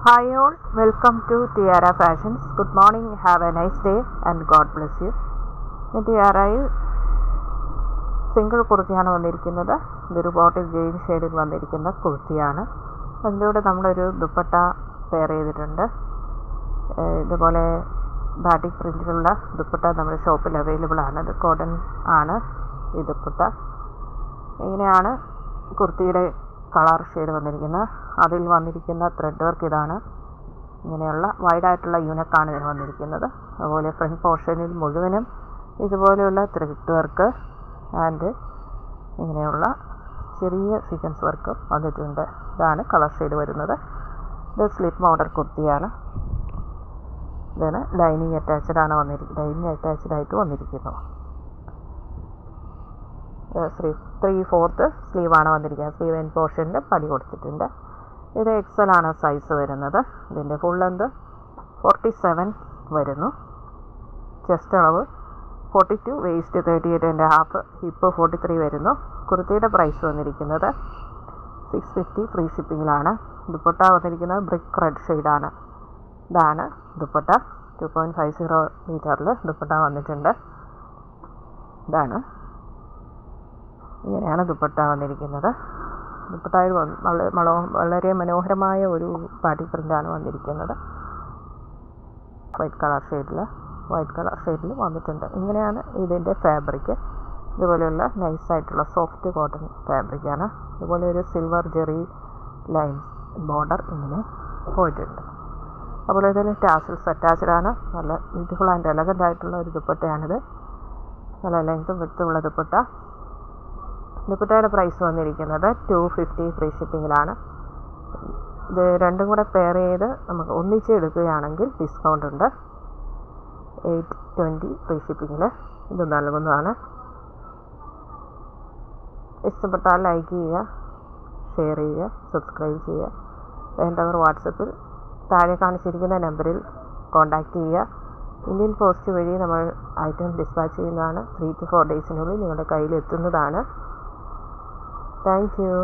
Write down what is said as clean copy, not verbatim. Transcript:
Hi all, welcome to Tiara Fashions. Good morning, have a nice day and God bless you. ടിയാറയിൽ single കുർത്തിയാണ് വന്നിരിക്കുന്നത്. ഇതൊരു bottle green ഷെയ്ഡിൽ വന്നിരിക്കുന്ന കുർത്തിയാണ്. അതിൻ്റെ കൂടെ നമ്മളൊരു ദുപ്പട്ട പെയർ ചെയ്തിട്ടുണ്ട്. ഇതുപോലെ ബാറ്റിക് പ്രിൻറ്റിലുള്ള ദുപ്പട്ട നമ്മുടെ ഷോപ്പിൽ അവൈലബിൾ ആണ്. ഇത് കോട്ടൺ ആണ് ഈ ദുപ്പട്ട. ഇങ്ങനെയാണ് കുർത്തിയുടെ കളർ ഷെയ്ഡ് വന്നിരിക്കുന്നത്. അതിൽ വന്നിരിക്കുന്ന ത്രെഡ് വർക്ക് ഇതാണ്. ഇങ്ങനെയുള്ള വൈഡായിട്ടുള്ള യൂണിക്കാണ് ഇതിന് വന്നിരിക്കുന്നത്. അതുപോലെ ഫ്രണ്ട് പോർഷനിൽ മുഴുവനും ഇതുപോലെയുള്ള ത്രെഡ് വർക്ക് ആൻഡ് ഇങ്ങനെയുള്ള ചെറിയ സീക്വൻസ് വർക്ക് വന്നിട്ടുണ്ട്. ഇതാണ് കളർ ഷെയ്ഡ് വരുന്നത്. ഇത് സ്ലിറ്റ് മോഡൽ കുർത്തിയാണ്. ഇതിന് ലൈനിങ് അറ്റാച്ച്ഡ് ആയിട്ട് വന്നിരിക്കുന്നു. 3/4 സ്ലീവാണ് വന്നിരിക്കുന്നത്. സ്ലീവ് എൻഡ് പോർഷനിൽ പടി കൊടുത്തിട്ടുണ്ട്. ഇത് XL ആണ് സൈസ് വരുന്നത്. ഇതിൻ്റെ ഫുൾ ലെന്ത് 47 വരുന്നു. ചെസ്റ്റ് അളവ് 42, വേസ്റ്റ് 38.5, ഹിപ്പ് 43 വരുന്നു. കുർത്തിയുടെ പ്രൈസ് വന്നിരിക്കുന്നത് 650 ഫ്രീ ഷിപ്പിങ്ങിലാണ്. ദുപ്പട്ട വന്നിരിക്കുന്നത് ബ്രിക്ക് റെഡ് ഷെയ്ഡാണ്. ഇതാണ് ദുപ്പട്ട. 2.50 മീറ്ററിൽ ദുപ്പട്ട വന്നിട്ടുണ്ട്. ഇങ്ങനെയാണ് ദുപ്പട്ട വന്നിരിക്കുന്നത്. ദുപ്പട്ടയിൽ വളരെ മനോഹരമായ ഒരു പാട്ടി പ്രിൻ്റാണ് വന്നിരിക്കുന്നത്. വൈറ്റ് കളർ ഷെയ്ഡിൽ വന്നിട്ടുണ്ട്. ഇങ്ങനെയാണ് ഇതിൻ്റെ ഫാബ്രിക്. ഇതുപോലെയുള്ള നൈസായിട്ടുള്ള സോഫ്റ്റ് കോട്ടൺ ഫാബ്രിക്കാണ്. ഇതുപോലെ ഒരു സിൽവർ ജെറി ലൈൻസ് ബോർഡർ ഇങ്ങനെ പോയിട്ടുണ്ട്. അതുപോലെ ഇതിൽ ടാസൽസ് അറ്റാച്ച്ഡ് ആണ്. നല്ല ബ്യൂട്ടിഫുൾ ആൻഡ് എലഗൻ്റ് ആയിട്ടുള്ള ഒരു ദുപ്പട്ടയാണിത്. നല്ല ലെങ്ത്തും വിഡ്ത്തുമുള്ള ദുപ്പട്ട. ദുപ്പട്ടയുടെ പ്രൈസ് വന്നിരിക്കുന്നത് 250 ഫ്രീ ഷിപ്പിങ്ങിലാണ്. ഇത് രണ്ടും കൂടെ പെയർ ചെയ്ത് നമുക്ക് ഒന്നിച്ച് എടുക്കുകയാണെങ്കിൽ ഡിസ്കൗണ്ട് ഉണ്ട്. 820 ഫ്രീ ഷിപ്പിങ്ങിൽ ഇത് നൽകുന്നതാണ്. ഇഷ്ടപ്പെട്ടാൽ ലൈക്ക് ചെയ്യുക, ഷെയർ ചെയ്യുക, സബ്സ്ക്രൈബ് ചെയ്യുക. വേണ്ടവർ വാട്സപ്പിൽ താഴെ കാണിച്ചിരിക്കുന്ന നമ്പറിൽ കോൺടാക്റ്റ് ചെയ്യുക. ഇന്ത്യൻ പോസ്റ്റ് വഴി നമ്മൾ ഐറ്റം ഡിസ്പാച്ച് ചെയ്യുന്നതാണ്. 3 to 4 ഡേയ്സിനുള്ളിൽ നിങ്ങളുടെ കയ്യിൽ എത്തുന്നതാണ്. Thank you.